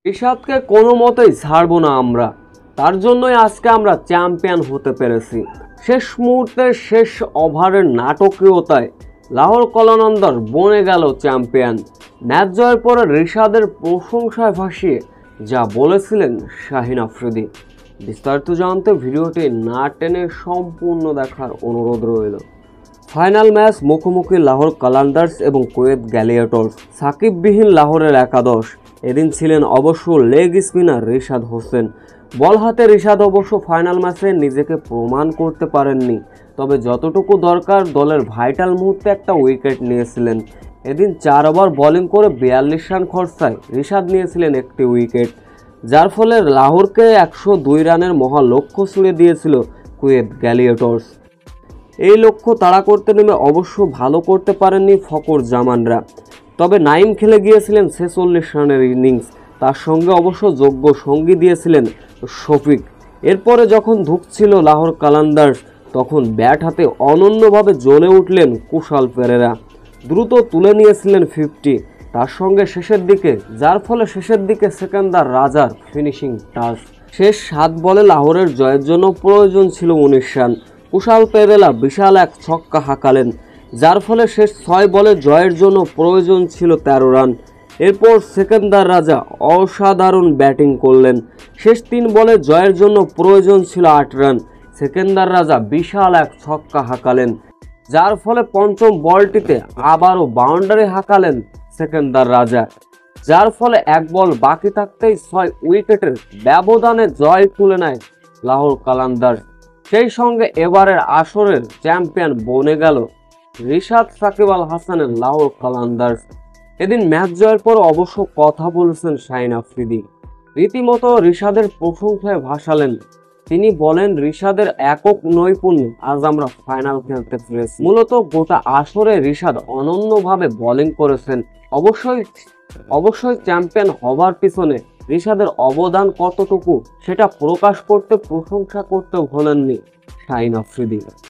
রিশাদকে কোনো মতেই ছাড়বো না আমরা, তার জন্যই আজকে আমরা চ্যাম্পিয়ন হতে পেরেছি। শেষ মুহূর্তের শেষ ওভারের নাটকীয়তায় লাহোর কলানন্দর বনে গেল চ্যাম্পিয়ন। ম্যাচ জয়ের পরে রিশাদের প্রশংসায় ভাসিয়ে যা বলেছিলেন শাহিন আফ্রিদি। বিস্তারিত জানতে ভিডিওটি না টেনে সম্পূর্ণ দেখার অনুরোধ রইল। ফাইনাল ম্যাচ মুখোমুখি লাহোর কালান্দার্স এবং কুয়েত গ্যালিয়েটর্স। সাকিববিহীন লাহোরের একাদশ। এদিন ছিলেন অবশ্য লেগ স্পিনার রিশাদ হোসেন। বল হাতে রিশাদ অবশ্য ফাইনাল ম্যাচে নিজেকে প্রমাণ করতে পারেননি, তবে যতটুকু দরকার দলের ভাইটাল মুহূর্তে একটা উইকেট নিয়েছিলেন। এদিন 4 ওভার বোলিং করে 42 রান খরচায় রিশাদ নিয়েছিলেন একটি উইকেট, যার ফলে লাহোরকে 102 রানের মহা লক্ষ্য ছুড়ে দিয়েছিল কুয়েত গ্যালিয়েটর্স। এই লক্ষ্য তাড়া করতে নেমে অবশ্য ভালো করতে পারেননি ফকর জামানরা, তবে নাইম খেলে গিয়েছিলেন 46 রানের ইনিংস। তার সঙ্গে অবশ্য যোগ্য সঙ্গী দিয়েছিলেন শফিক। এরপরে যখন ধুঁকছিল লাহোর কালান্দার্স, তখন ব্যাট হাতে অনন্যভাবে জ্বলে উঠলেন কুশাল পেরেরা। দ্রুত তুলে নিয়েছিলেন 50, তার সঙ্গে শেষের দিকে, যার ফলে শেষের দিকে সেকেন্দার রাজার ফিনিশিং টাচ। শেষ 7 বলে লাহোরের জয়ের জন্য প্রয়োজন ছিল 19 রান। কুশাল পেরেরা বিশাল এক ছক্কা হাঁকালেন, যার ফলে শেষ 6 বলে জয়ের জন্য প্রয়োজন ছিল 13 রান। এরপর সেকেন্দার রাজা অসাধারণ ব্যাটিং করলেন। শেষ 3 বলে জয়ের জন্য প্রয়োজন ছিল 8 রান। সেকেন্দার রাজা বিশাল এক ছক্কা হাঁকালেন, যার ফলে পঞ্চম বলটিতে আবারও বাউন্ডারি হাঁকালেন সেকেন্দার রাজা, যার ফলে 1 বল বাকি থাকতেই 6 উইকেটের ব্যবধানে জয় তুলে নেয় লাহোর কালান্দার্স। সেই সঙ্গে এবারের আসরের চ্যাম্পিয়ন বনে গেল রিশাদ সাকিব আল হাসানের লাহোর কালান্দার্স। এদিন ম্যাচ জয়ের পর অবশ্য কথা বলেছেন শাহিন আফ্রিদি। রীতিমতো রিশাদের প্রশংসায় ভাসালেন। তিনি বলেন, রিশাদের একক নৈপুণ্যে আজ আমরা ফাইনাল খেলতে পেরেছি। মূলত গোটা আসরে রিশাদ অনন্যভাবে বোলিং করেছেন। অবশ্যই চ্যাম্পিয়ন হবার পিছনে রিশাদের অবদান কতটুকু সেটা প্রকাশ করতে প্রশংসা করতে ভোলেননি শাহিন আফ্রিদি।